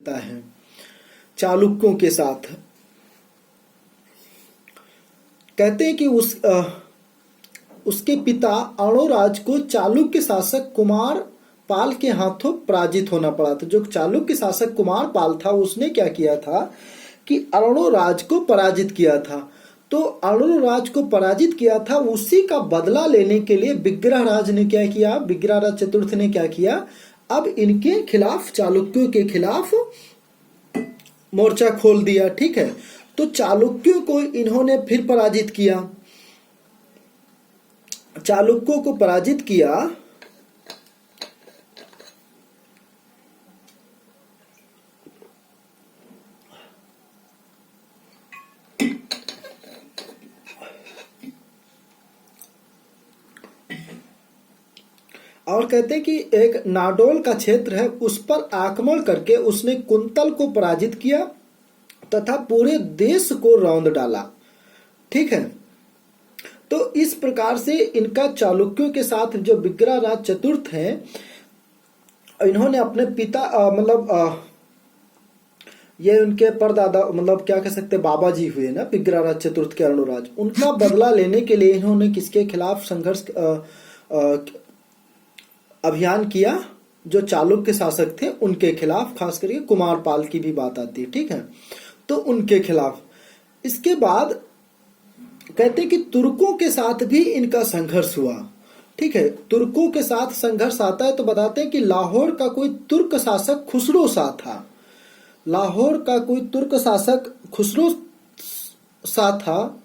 है चालुक्यों के साथ। कहते हैं कि उसके पिता अर्णोराज को चालुक्य शासक कुमार पाल के हाथों पराजित होना पड़ा था। जो चालुक्य शासक कुमार पाल था उसने क्या किया था कि अर्णोराज को पराजित किया था। तो अर्णोराज को पराजित किया था, उसी का बदला लेने के लिए विग्रहराज ने क्या किया, विग्रहराज चतुर्थ ने क्या किया, अब इनके खिलाफ, चालुक्यों के खिलाफ मोर्चा खोल दिया। ठीक है, तो चालुक्यों को इन्होंने फिर पराजित किया, चालुक्यों को पराजित किया। और कहते हैं कि एक नाडोल का क्षेत्र है, उस पर आक्रमण करके उसने कुंतल को पराजित किया तथा पूरे देश को रौंद डाला। ठीक है, तो इस प्रकार से इनका चालुक्यों के साथ जो विग्रहराज चतुर्थ हैं, इन्होंने अपने पिता ये उनके परदादा, मतलब क्या कह सकते, बाबा जी हुए ना विग्रहराज चतुर्थ के अर्णोराज, उनका बदला लेने के लिए इन्होंने किसके खिलाफ संघर्ष अभियान किया, जो चालुक्य शासक थे उनके खिलाफ, खास करके कुमारपाल की भी बात आती है। ठीक है, तो उनके खिलाफ। इसके बाद कहते हैं कि तुर्कों के साथ भी इनका संघर्ष हुआ। ठीक है, तुर्कों के साथ संघर्ष आता है तो बताते हैं कि लाहौर का कोई तुर्क शासक खुसरो शाह था। लाहौर का कोई तुर्क शासक खुसरो शाह था,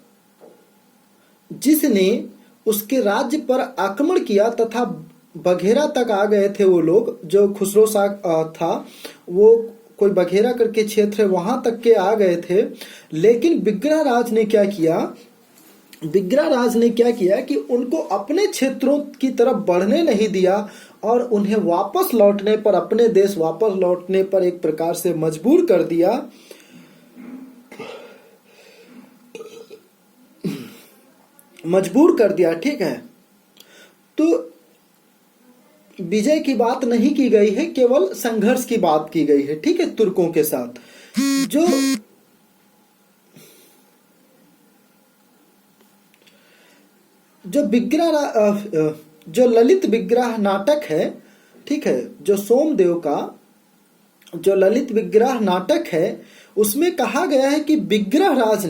जिसने उसके राज्य पर आक्रमण किया तथा बघेरा तक आ गए थे वो लोग। जो खुसरो शाह था वो कोई बघेरा करके क्षेत्र है, वहां तक के आ गए थे। लेकिन विग्रहराज ने क्या किया, विग्रहराज ने क्या किया कि उनको अपने क्षेत्रों की तरफ बढ़ने नहीं दिया और उन्हें वापस लौटने पर, अपने देश वापस लौटने पर एक प्रकार से मजबूर कर दिया। मजबूर कर दिया। ठीक है, तो विजय की बात नहीं की गई है, केवल संघर्ष की बात की गई है। ठीक है, तुर्कों के साथ जो ललित विग्रह नाटक है, ठीक है, जो सोमदेव का जो ललित विग्रह नाटक है, उसमें कहा गया है कि विग्रहराज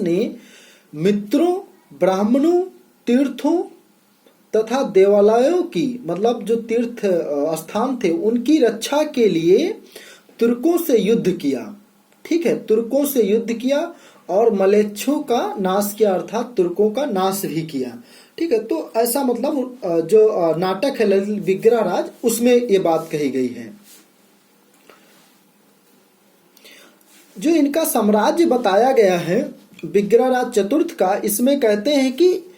ने मित्रों, ब्राह्मणों, तीर्थों तथा देवालयों की, मतलब जो तीर्थ स्थान थे उनकी रक्षा के लिए तुर्कों से युद्ध किया। ठीक है, तुर्कों से युद्ध किया और मलेच्छों का नाश किया, अर्थात तुर्कों का नाश भी किया। ठीक है, तो ऐसा मतलब जो नाटक है ललित विग्रहराज, उसमें ये बात कही गई है। जो इनका साम्राज्य बताया गया है विग्रहराज चतुर्थ का, इसमें कहते हैं कि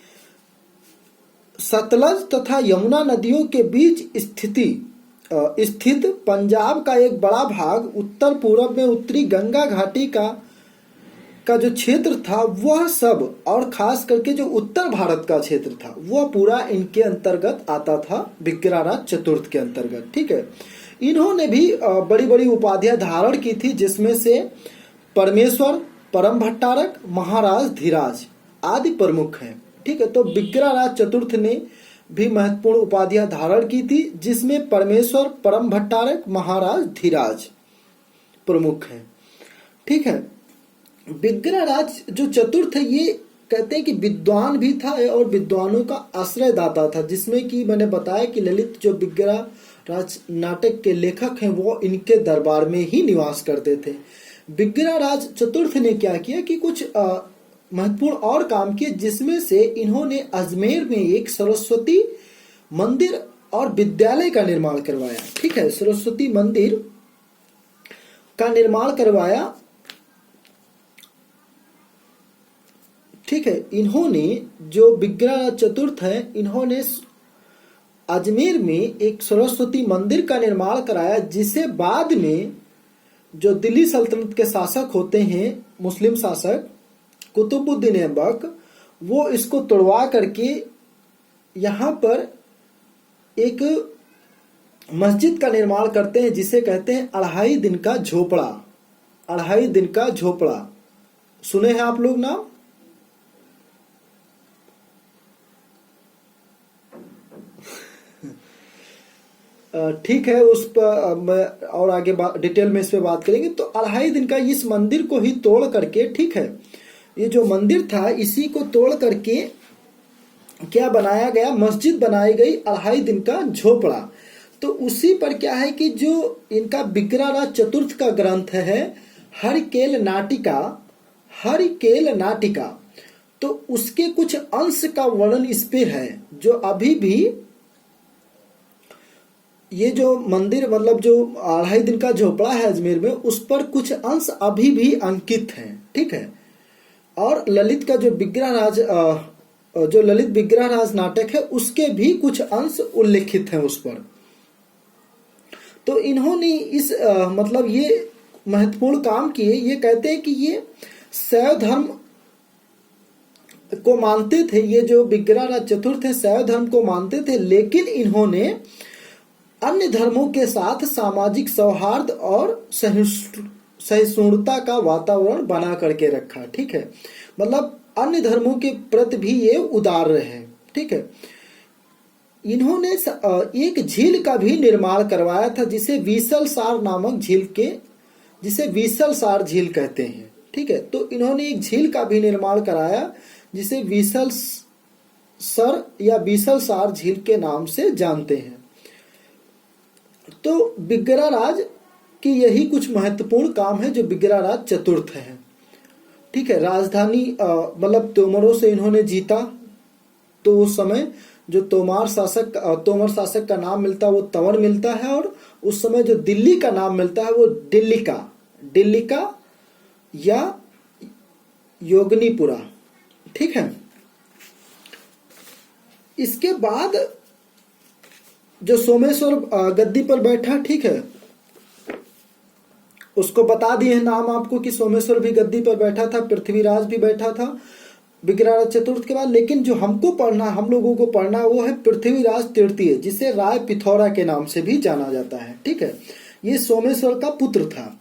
सतलज तथा यमुना नदियों के बीच स्थित पंजाब का एक बड़ा भाग, उत्तर पूर्व में उत्तरी गंगा घाटी का जो क्षेत्र था वह सब, और खास करके जो उत्तर भारत का क्षेत्र था वह पूरा इनके अंतर्गत आता था, विग्रहराज चतुर्थ के अंतर्गत। ठीक है, इन्होंने भी बड़ी बड़ी उपाधियां धारण की थी, जिसमें से परमेश्वर, परम भट्टारक, महाराज धीराज आदि प्रमुख हैं। ठीक है, तो विग्रहराज चतुर्थ ने भी महत्वपूर्ण उपाधियां धारण की थी, जिसमें परमेश्वर, परम भट्टारक, महाराज धीराज प्रमुख हैं। ठीक है, विग्रहराज जो चतुर्थ है, ये कहते हैं कि विद्वान भी था और विद्वानों का आश्रयदाता था, जिसमें कि मैंने बताया कि ललित जो विग्रहराज नाटक के लेखक हैं वो इनके दरबार में ही निवास करते थे। विग्रहराज चतुर्थ ने क्या किया कि कुछ महत्वपूर्ण और काम किए, जिसमें से इन्होंने अजमेर में एक सरस्वती मंदिर और विद्यालय का निर्माण करवाया। ठीक है, सरस्वती मंदिर का निर्माण करवाया। ठीक है, इन्होंने, जो विग्रहराज चतुर्थ है, इन्होंने अजमेर में एक सरस्वती मंदिर का निर्माण कराया, जिसे बाद में जो दिल्ली सल्तनत के शासक होते हैं, मुस्लिम शासक कुतुबुद्दीन ऐबक, वो इसको तोड़वा करके यहाँ पर एक मस्जिद का निर्माण करते हैं जिसे कहते हैं अढ़ाई दिन का झोपड़ा। अढ़ाई दिन का झोपड़ा सुने हैं आप लोग नाम? ठीक है, उस पर और आगे डिटेल में इस पे बात करेंगे। तो अढ़ाई दिन का इस मंदिर को ही तोड़ करके, ठीक है, ये जो मंदिर था इसी को तोड़ करके क्या बनाया गया, मस्जिद बनाई गई, अढ़ाई दिन का झोपड़ा। तो उसी पर क्या है कि जो इनका विग्रहराज चतुर्थ का ग्रंथ है हरिकेल नाटिका, हरिकेल नाटिका, तो उसके कुछ अंश का वर्णन इस पे है, जो अभी भी ये जो मंदिर मतलब जो अढ़ाई दिन का झोपड़ा है अजमेर में, उस पर कुछ अंश अभी भी अंकित हैं, ठीक है। और ललित का जो विग्रहराज जो ललित विग्रहराज नाटक है उसके भी कुछ अंश उल्लेखित हैं उस पर। तो इन्होंने इस मतलब ये महत्वपूर्ण काम किए। ये कहते हैं कि ये शैव धर्म को मानते थे, ये जो विग्रहराज चतुर्थ है शैव धर्म को मानते थे, लेकिन इन्होंने अन्य धर्मों के साथ सामाजिक सौहार्द और सहिष्णुता का वातावरण बना करके रखा, ठीक है। मतलब अन्य धर्मों के प्रति भी ये उदार रहे, ठीक है। इन्होंने एक झील का भी निर्माण करवाया था जिसे वीसलसार नामक झील के, जिसे वीसलसार झील कहते हैं, ठीक है। तो इन्होंने एक झील का भी निर्माण कराया जिसे वीसलसर या वीसलसार झील के नाम से जानते हैं। तो विग्रहराज की यही कुछ महत्वपूर्ण काम है जो विग्रहराज चतुर्थ है, ठीक है। राजधानी मतलब तोमरों से इन्होंने जीता। तो उस समय जो तोमर शासक का नाम मिलता है वो तंवर मिलता है, और उस समय जो दिल्ली का नाम मिलता है वो दिल्लिका या योगनीपुरा, ठीक है। इसके बाद जो सोमेश्वर गद्दी पर बैठा, ठीक है, उसको बता दिए नाम आपको कि सोमेश्वर भी गद्दी पर बैठा था, पृथ्वीराज भी बैठा था विग्रहराज चतुर्थ के बाद। लेकिन जो हमको पढ़ना, हम लोगों को पढ़ना वो है पृथ्वीराज तृतीय, जिसे राय पिथौरा के नाम से भी जाना जाता है, ठीक है। ये सोमेश्वर का पुत्र था।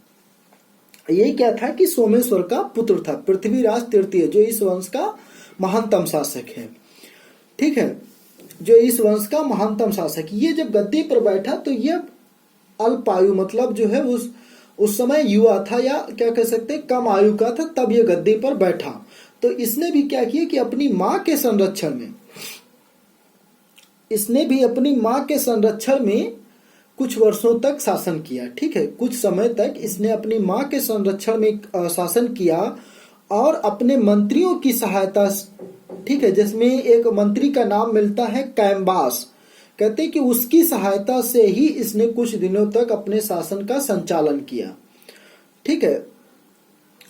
ये क्या था कि सोमेश्वर का पुत्र था पृथ्वीराज तृतीय, जो इस वंश का महानतम शासक है, ठीक है, जो इस वंश का महानतम शासक। ये जब गद्दी पर बैठा तो ये अल्पायु मतलब जो है उस समय युवा था, या क्या कह सकते हैं कम आयु का था, तब ये गद्दी पर बैठा। तो इसने भी क्या किया कि अपनी मां के संरक्षण में, इसने भी अपनी मां के संरक्षण में कुछ वर्षों तक शासन किया, ठीक है। कुछ समय तक इसने अपनी मां के संरक्षण में शासन किया और अपने मंत्रियों की सहायता, ठीक है, जिसमें एक मंत्री का नाम मिलता है कैम्बास, कहते हैं कि उसकी सहायता से ही इसने कुछ दिनों तक अपने शासन का संचालन किया, ठीक है।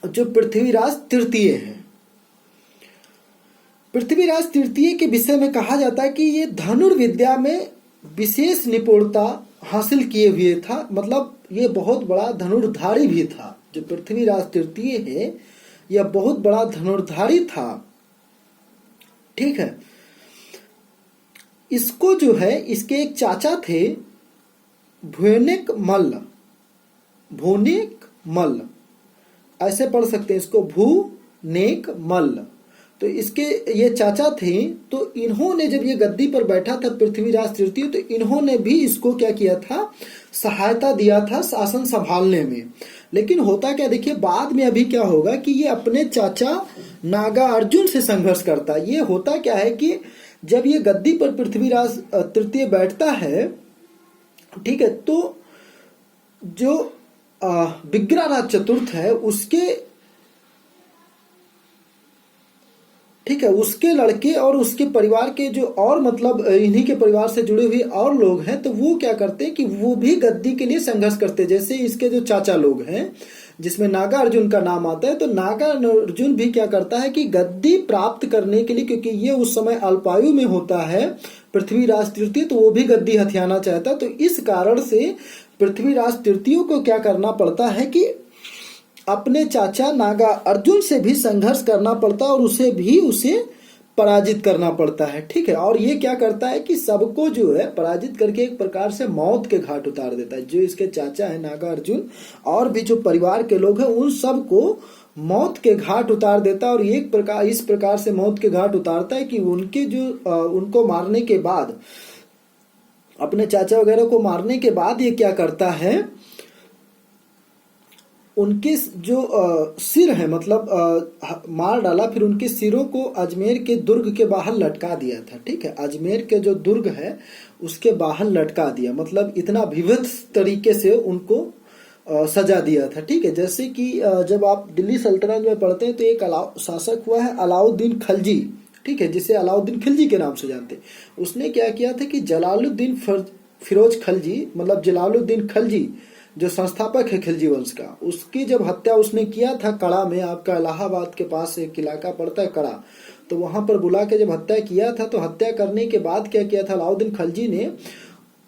जो पृथ्वीराज तृतीय है, पृथ्वीराज तृतीय के विषय में कहा जाता है कि ये धनुर्विद्या में विशेष निपुणता हासिल किए हुए था, मतलब ये बहुत बड़ा धनुर्धारी भी था। जो पृथ्वीराज तृतीय है यह बहुत बड़ा धनुर्धारी था, ठीक है। इसको जो है इसके एक चाचा थे भुवनेक मल्ल, ऐसे पढ़ सकते हैं इसको, भुवनेक मल्ल। तो इसके ये चाचा थे। तो इन्होंने जब ये गद्दी पर बैठा था पृथ्वीराज तृतीय, तो इन्होंने भी इसको क्या किया था, सहायता दिया था शासन संभालने में। लेकिन होता क्या, देखिए बाद में अभी क्या होगा कि ये अपने चाचा नागा अर्जुन से संघर्ष करता है। ये होता क्या है कि जब ये गद्दी पर पृथ्वीराज तृतीय बैठता है, ठीक है, तो जो विग्रहराज चतुर्थ है उसके, ठीक है, उसके लड़के और उसके परिवार के जो और मतलब इन्हीं के परिवार से जुड़े हुए और लोग हैं, तो वो क्या करते हैं कि वो भी गद्दी के लिए संघर्ष करते हैं। जैसे इसके जो चाचा लोग हैं जिसमें नागा अर्जुन का नाम आता है, तो नागा अर्जुन भी क्या करता है कि गद्दी प्राप्त करने के लिए, क्योंकि ये उस समय अल्पायु में होता है पृथ्वीराज तृतीय, तो वो भी गद्दी हथियाना चाहता है। तो इस कारण से पृथ्वीराज तृतीय को क्या करना पड़ता है कि अपने चाचा नागा अर्जुन से भी संघर्ष करना पड़ता और उसे पराजित करना पड़ता है, ठीक है। और ये क्या करता है कि सबको जो है पराजित करके एक प्रकार से मौत के घाट उतार देता है। जो इसके चाचा है नागार्जुन और भी जो परिवार के लोग हैं उन सबको मौत के घाट उतार देता है। और इस प्रकार से मौत के घाट उतारता है कि उनके जो उनको मारने के बाद, अपने चाचा वगैरह को मारने के बाद ये क्या करता है, उनके जो सिर है मतलब मार डाला, फिर उनके सिरों को अजमेर के दुर्ग के बाहर लटका दिया था, ठीक है। अजमेर के जो दुर्ग है उसके बाहर लटका दिया, मतलब इतना विविध तरीके से उनको सजा दिया था, ठीक है। जैसे कि जब आप दिल्ली सल्तनत में पढ़ते हैं तो एक शासक हुआ है अलाउद्दीन खिलजी, ठीक है, जिसे अलाउद्दीन खिलजी के नाम से जानते हैं। उसने क्या किया था कि जलालुद्दीन फिरोज खिलजी, मतलब जलालुद्दीन खिलजी जो संस्थापक है खिलजी वंश का, उसकी जब हत्या उसने किया था कड़ा में, आपका इलाहाबाद के पास एक इलाका पड़ता है कड़ा, तो वहां पर बुला के जब हत्या किया था, तो हत्या करने के बाद क्या किया था अलाउद्दीन खिलजी ने,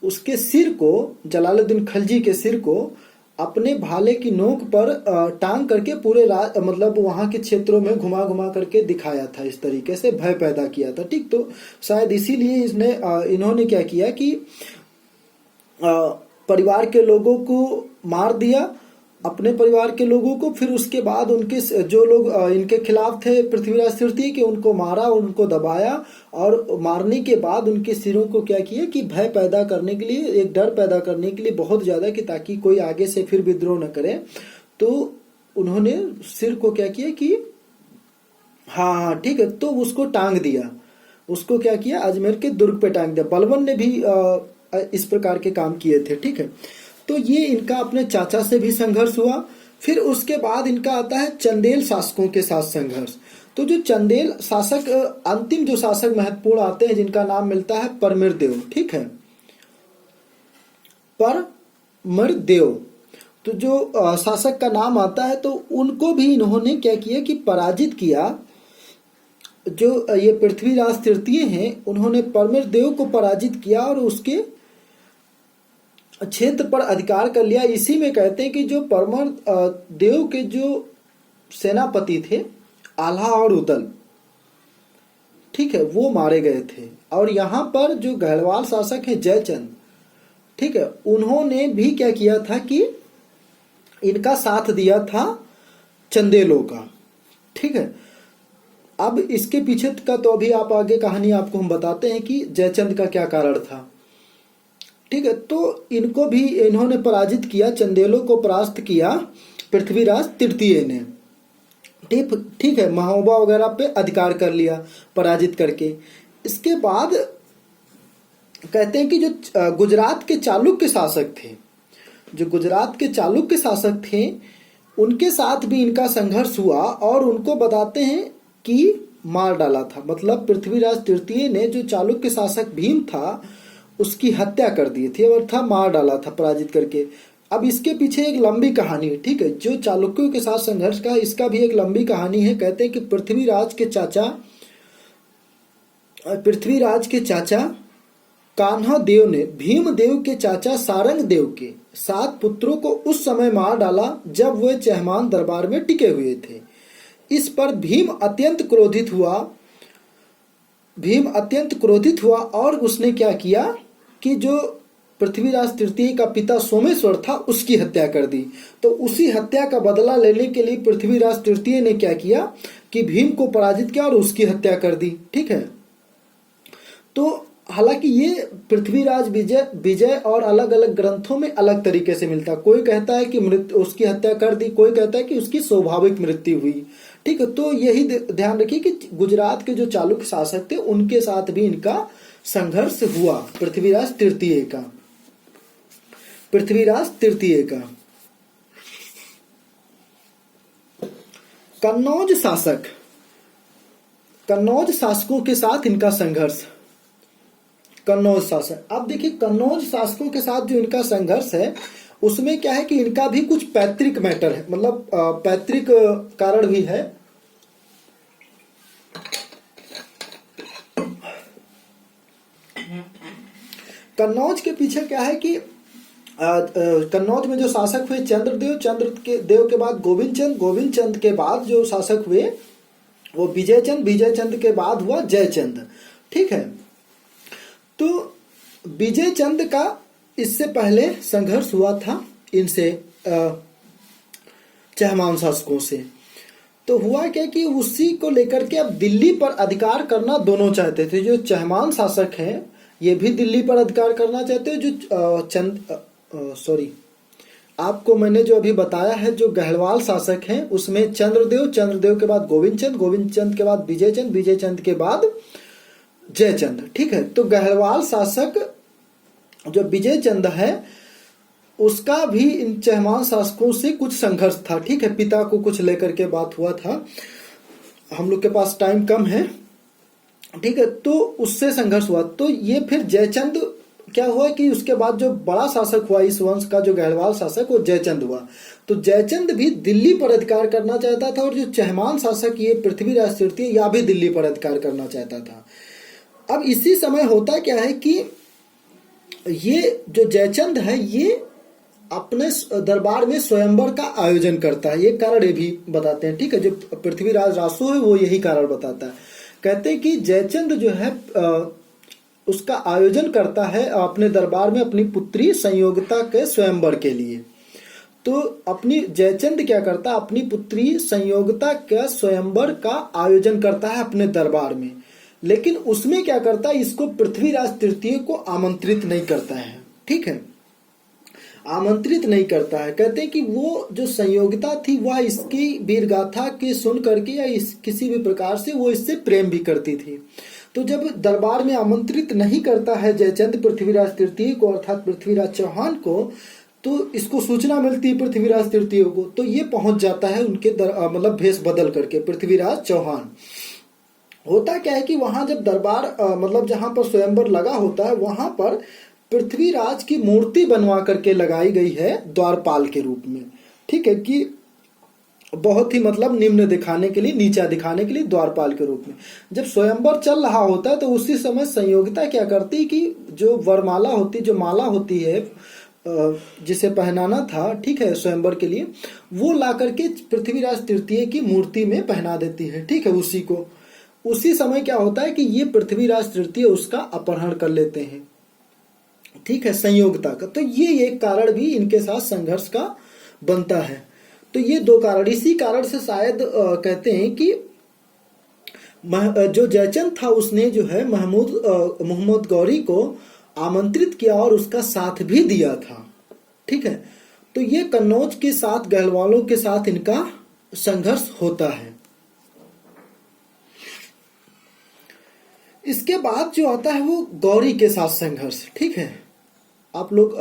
उसके सिर को, जलालुद्दीन खिलजी के सिर को अपने भाले की नोक पर टांग करके पूरे मतलब वहां के क्षेत्रों में घुमा घुमा करके दिखाया था, इस तरीके से भय पैदा किया था, ठीक। तो शायद इसीलिए इन्होंने क्या किया कि परिवार के लोगों को मार दिया, अपने परिवार के लोगों को, फिर उसके बाद उनके जो लोग इनके खिलाफ थे पृथ्वीराज तृतीय के, उनको मारा, उनको दबाया, और मारने के बाद उनके सिरों को क्या किया कि भय पैदा करने के लिए, एक डर पैदा करने के लिए बहुत ज्यादा, कि ताकि कोई आगे से फिर विद्रोह न करे, तो उन्होंने सिर को क्या किया कि हाँ ठीक है, तो उसको टांग दिया, उसको क्या किया अजमेर के दुर्ग पे टांग दिया। बलबन ने भी इस प्रकार के काम किए थे, ठीक है। तो ये इनका अपने चाचा से भी संघर्ष हुआ। फिर उसके बाद इनका आता है चंदेल शासकों के साथ संघर्ष। तो जो चंदेल शासक, अंतिम जो शासक महत्वपूर्ण आते हैं जिनका नाम मिलता है परमिरदेव, ठीक है, परमिरदेव। तो जो शासक का नाम आता है, तो उनको भी इन्होंने क्या किया कि पराजित किया। जो ये पृथ्वीराज तृतीय हैं, उन्होंने परमिरदेव को पराजित किया और उसके क्षेत्र पर अधिकार कर लिया। इसी में कहते हैं कि जो परमिरदेव के जो सेनापति थे आल्हा और उदल, ठीक है, वो मारे गए थे। और यहाँ पर जो गढ़वाल शासक है जयचंद, ठीक है, उन्होंने भी क्या किया था कि इनका साथ दिया था चंदेलों का, ठीक है। अब इसके पीछे का तो अभी आप आगे कहानी आपको हम बताते हैं कि जयचंद का क्या कारण था, ठीक है। तो इनको भी इन्होंने पराजित किया, चंदेलों को परास्त किया पृथ्वीराज तृतीय ने, ठीक है, महोबा वगैरह पे अधिकार कर लिया पराजित करके। इसके बाद कहते हैं कि जो गुजरात के चालुक्य शासक थे, जो गुजरात के चालुक्य शासक थे, उनके साथ भी इनका संघर्ष हुआ और उनको बताते हैं कि मार डाला था। मतलब पृथ्वीराज तृतीय ने जो चालुक्य शासक भीम था उसकी हत्या कर दी थी, और था मार डाला था पराजित करके। अब इसके पीछे एक लंबी कहानी है, ठीक है, जो चालुक्यों के साथ संघर्ष का, इसका भी एक लंबी कहानी है। कहते हैं कि पृथ्वीराज के चाचा कान्हा देव ने भीमदेव के चाचा सारंग देव के 7 पुत्रों को उस समय मार डाला जब वे चहमान दरबार में टिके हुए थे। इस पर भीम अत्यंत क्रोधित हुआ और उसने क्या किया कि जो पृथ्वीराज तृतीय का पिता सोमेश्वर था उसकी हत्या कर दी। तो उसी हत्या का बदला लेने के लिए पृथ्वीराज तृतीय ने क्या किया कि भीम को पराजित किया और उसकी हत्या कर दी, ठीक है। तो हालांकि ये पृथ्वीराज विजय और अलग अलग ग्रंथों में अलग तरीके से मिलता है। कोई कहता है कि उसकी हत्या कर दी, कोई कहता है कि उसकी स्वाभाविक मृत्यु हुई, ठीक है। तो यही ध्यान रखिए कि गुजरात के जो चालुक्य शासक थे उनके साथ भी इनका संघर्ष हुआ, पृथ्वीराज तृतीय का। कन्नौज शासकों के साथ इनका संघर्ष। कन्नौज शासक, अब देखिए कन्नौज शासकों के साथ जो इनका संघर्ष है उसमें क्या है कि इनका भी कुछ पैतृक मैटर है, मतलब पैतृक कारण भी है। कन्नौज के पीछे क्या है कि कन्नौज में जो शासक हुए चंद्र के बाद गोविंद चंद के बाद जो शासक हुए वो विजयचंद, विजयचंद के बाद हुआ जयचंद। ठीक है, तो विजयचंद का इससे पहले संघर्ष हुआ था इनसे, चहमान शासकों से। तो हुआ क्या कि उसी को लेकर के अब दिल्ली पर अधिकार करना दोनों चाहते थे। जो चहमान शासक हैं ये भी दिल्ली पर अधिकार करना चाहते हैं। जो आपको मैंने जो अभी बताया है, जो गहलवाल शासक हैं उसमें चंद्रदेव, चंद्रदेव के बाद गोविंदचंद, गोविंदचंद के बाद विजयचंद, विजयचंद के बाद जयचंद। ठीक है, तो गहलवाल शासक जो विजयचंद है उसका भी इन चहमान शासकों से कुछ संघर्ष था। ठीक है, पिता को कुछ लेकर के बात हुआ था। हम लोग के पास टाइम कम है। ठीक है, तो उससे संघर्ष हुआ। तो ये फिर जयचंद क्या हुआ कि उसके बाद जो बड़ा शासक हुआ इस वंश का, जो गहलवाल शासक, वो जयचंद हुआ। तो जयचंद भी दिल्ली पर अधिकार करना चाहता था, और जो चहमान शासक ये पृथ्वीराज तृतीय या भी दिल्ली पर अधिकार करना चाहता था। अब इसी समय होता क्या है कि ये जो जयचंद है ये अपने दरबार में स्वयंवर का आयोजन करता है। ये कारण ये भी बताते हैं। ठीक है, जो पृथ्वीराज रासो है वो यही कारण बताता है। कहते हैं कि जयचंद जो है उसका आयोजन करता है अपने दरबार में अपनी पुत्री संयोगिता के स्वयंवर के लिए। तो अपनी जयचंद क्या करता है, अपनी पुत्री संयोगिता के स्वयंवर का आयोजन करता है अपने दरबार में। लेकिन उसमें क्या करता है, इसको पृथ्वीराज तृतीय को आमंत्रित नहीं करता है। ठीक है, आमंत्रित नहीं करता है। कहते हैं कि वो जो संयोगिता थी वह इसकी वीरगाथा के सुन करके या किसी भी प्रकार से वो इससे प्रेम भी करती थी। तो जब दरबार में आमंत्रित नहीं करता है जयचंद पृथ्वीराज तृतीय को, अर्थात पृथ्वीराज चौहान को, तो इसको सूचना मिलती है पृथ्वीराज तृतीय को। तो ये पहुंच जाता है उनके मतलब भेष बदल करके पृथ्वीराज चौहान। होता क्या है कि वहां जब दरबार मतलब जहां पर स्वयंवर लगा होता है वहां पर पृथ्वीराज की मूर्ति बनवा करके लगाई गई है द्वारपाल के रूप में। ठीक है, कि बहुत ही मतलब निम्न दिखाने के लिए, नीचा दिखाने के लिए द्वारपाल के रूप में। जब स्वयंवर चल रहा होता है तो उसी समय संयोगिता क्या करती कि जो वरमाला होती, जो माला होती है जिसे पहनाना था, ठीक है, स्वयंवर के लिए, वो ला करके पृथ्वीराज तृतीय की मूर्ति में पहना देती है। ठीक है, उसी को उसी समय क्या होता है कि ये पृथ्वीराज तृतीय उसका अपहरण कर लेते हैं। ठीक है, संयोगिता का। तो ये एक कारण भी इनके साथ संघर्ष का बनता है। तो ये दो कारण, इसी कारण से शायद कहते हैं कि जो जयचंद था उसने जो है मोहम्मद गौरी को आमंत्रित किया और उसका साथ भी दिया था। ठीक है, तो ये कन्नौज के साथ गहलवालों के साथ इनका संघर्ष होता है। इसके बाद जो आता है वो गौरी के साथ संघर्ष। ठीक है, आप लोग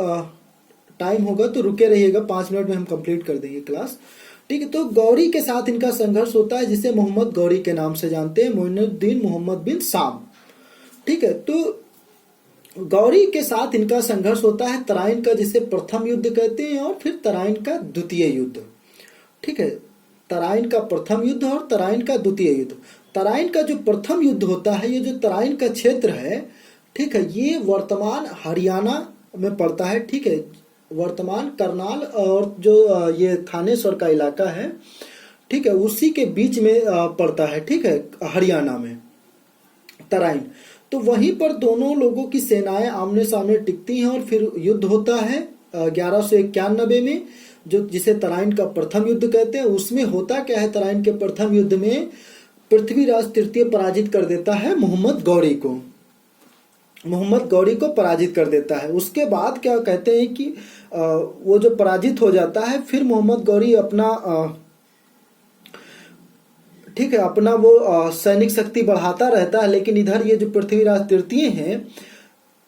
टाइम होगा तो रुके रहिएगा, 5 मिनट में हम कंप्लीट कर देंगे क्लास। ठीक है, तो गौरी के साथ इनका संघर्ष होता है जिसे मोहम्मद गौरी के नाम से जानते हैं, मोइनुद्दीन मोहम्मद बिन साम। ठीक है, तो गौरी के साथ इनका संघर्ष होता है तराइन का, जिसे प्रथम युद्ध कहते हैं, और फिर तराइन का द्वितीय युद्ध। ठीक है, तराइन का प्रथम युद्ध और तराइन का द्वितीय युद्ध। तराइन का जो प्रथम युद्ध होता है, ये जो तराइन का क्षेत्र है, ठीक है, ये वर्तमान हरियाणा में पड़ता है। ठीक है, वर्तमान करनाल और जो ये थानेश्वर का इलाका है, ठीक है, उसी के बीच में पड़ता है। ठीक है, हरियाणा में तराइन। तो वहीं पर दोनों लोगों की सेनाएं आमने सामने टिकती हैं और फिर युद्ध होता है 1191 में, जो जिसे तराइन का प्रथम युद्ध कहते हैं। उसमें होता क्या है, तराइन के प्रथम युद्ध में पृथ्वीराज तृतीय पराजित कर देता है मोहम्मद गौरी को, मोहम्मद गौरी को पराजित कर देता है। उसके बाद क्या कहते हैं कि वो जो पराजित हो जाता है, फिर मोहम्मद गौरी अपना ठीक है, अपना वो सैनिक शक्ति बढ़ाता रहता है। लेकिन इधर ये जो पृथ्वीराज तृतीय हैं,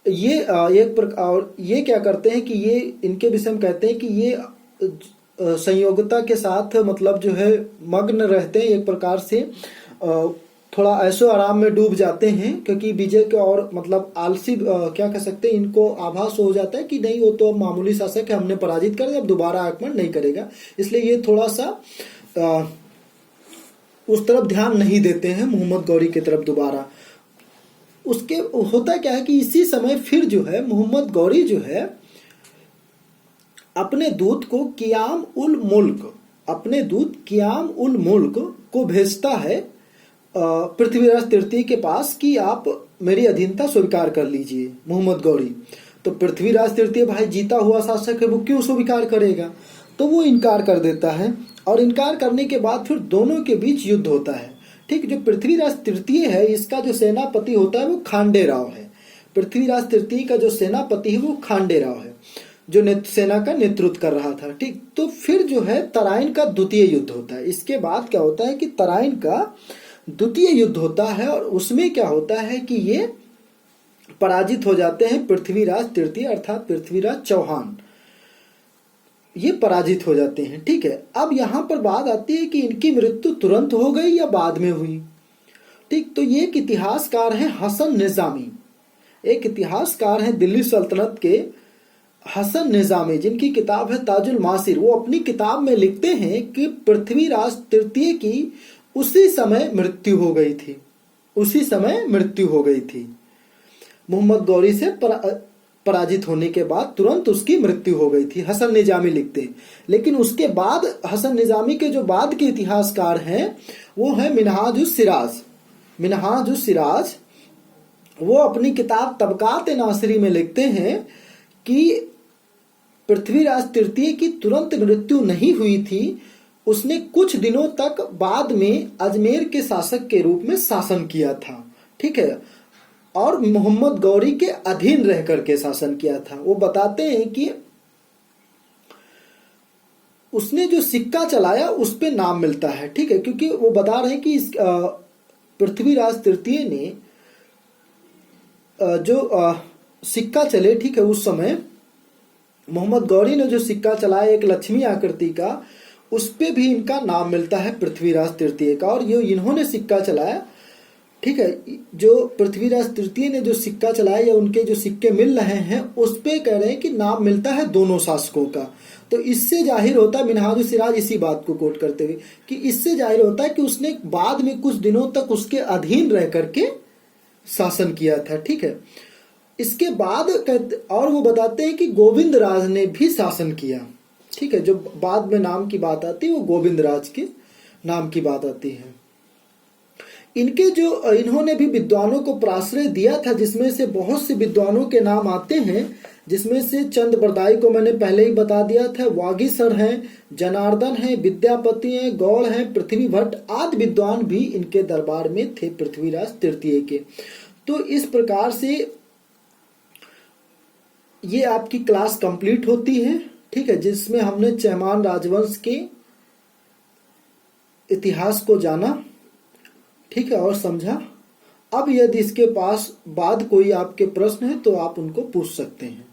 ये एक प्रकार, ये क्या करते हैं कि ये इनके विषय में कहते हैं कि ये संयोगिता के साथ मतलब जो है मग्न रहते हैं, एक प्रकार से थोड़ा ऐशो आराम में डूब जाते हैं, क्योंकि विजय के और मतलब आलसी क्या कह सकते हैं, इनको आभास हो जाता है कि नहीं वो तो अब मामूली शासक है, हमने पराजित कर दिया, अब दोबारा आक्रमण नहीं करेगा। इसलिए ये थोड़ा सा उस तरफ ध्यान नहीं देते हैं मोहम्मद गौरी की तरफ दोबारा। उसके होता क्या है कि इसी समय फिर जो है मोहम्मद गौरी जो है अपने दूत को कियाम उल मुल्क, अपने दूत कियाम उल मुल्क को भेजता है पृथ्वीराज तृतीय के पास कि आप मेरी अधीनता स्वीकार कर लीजिए मोहम्मद गौरी। तो पृथ्वीराज तृतीय भाई जीता हुआ शासक है, वो क्यों स्वीकार करेगा, तो वो इनकार कर देता है। और इनकार करने के बाद फिर दोनों के बीच युद्ध होता है। ठीक, जो पृथ्वीराज तृतीय है इसका जो सेनापति होता है वो खांडे राव है। पृथ्वीराज तृतीय का जो सेनापति है वो खांडे राव है, जो सेना का नेतृत्व कर रहा था। ठीक, तो फिर जो है तराइन का द्वितीय युद्ध होता है। इसके बाद क्या होता है कि तराइन का द्वितीय युद्ध होता है और उसमें क्या होता है कि ये पराजित हो जाते हैं। पृथ्वीराज तृतीय अर्थात पृथ्वीराज चौहान ये पराजित हो जाते हैं। ठीक है, अब यहां पर बात आती है कि इनकी मृत्यु तुरंत हो गई या बाद में हुई। ठीक, तो ये एक इतिहासकार हैं हसन निजामी, एक इतिहासकार हैं दिल्ली सल्तनत के हसन निजामी, जिनकी किताब है ताजुल मासिर। वो अपनी किताब में लिखते हैं कि पृथ्वीराज तृतीय की उसी समय मृत्यु हो गई थी, उसी समय मृत्यु हो गई थी। मोहम्मद गौरी से पराजित होने के बाद तुरंत उसकी मृत्यु हो गई थी, हसन निजामी लिखते हैं। लेकिन उसके बाद हसन निजामी के जो बाद के इतिहासकार हैं वो है मिनहाजुस सिराज। मिनहाजुस सिराज वो अपनी किताब तबकात नासिरी में लिखते हैं कि पृथ्वीराज तृतीय की तुरंत मृत्यु नहीं हुई थी, उसने कुछ दिनों तक बाद में अजमेर के शासक के रूप में शासन किया था। ठीक है, और मोहम्मद गौरी के अधीन रह करके शासन किया था। वो बताते हैं कि उसने जो सिक्का चलाया उस पे नाम मिलता है। ठीक है, क्योंकि वो बता रहे हैं कि इस पृथ्वीराज तृतीय ने जो सिक्का चले, ठीक है, उस समय मोहम्मद गौरी ने जो सिक्का चलाया एक लक्ष्मी आकृति का, उस पे भी इनका नाम मिलता है पृथ्वीराज तृतीय का। और ये इन्होंने सिक्का चलाया, ठीक है, जो पृथ्वीराज तृतीय ने जो सिक्का चलाया या उनके जो सिक्के मिल रहे हैं उस पे कह रहे हैं कि नाम मिलता है दोनों शासकों का। तो इससे जाहिर होता है, मिनहाजुस सिराज इसी बात को कोट करते हुए कि इससे जाहिर होता है कि उसने बाद में कुछ दिनों तक उसके अधीन रह करके शासन किया था। ठीक है, इसके बाद और वो बताते हैं कि गोविंद राज ने भी शासन किया। ठीक है, जो बाद में नाम की बात आती है वो गोविंद राज के नाम की बात आती है। इनके जो इन्होंने भी विद्वानों को प्राश्रय दिया था, जिसमें से बहुत से विद्वानों के नाम आते हैं, जिसमें से चंद बरदाई को मैंने पहले ही बता दिया था, वागीसर हैं, जनार्दन हैं, विद्यापति हैं, गौड़ हैं, पृथ्वी भट्ट आदि विद्वान भी इनके दरबार में थे पृथ्वीराज तृतीय के। तो इस प्रकार से ये आपकी क्लास कंप्लीट होती है। ठीक है, जिसमें हमने चहमान राजवंश के इतिहास को जाना, ठीक है, और समझा। अब यदि इसके पास बाद कोई आपके प्रश्न है तो आप उनको पूछ सकते हैं।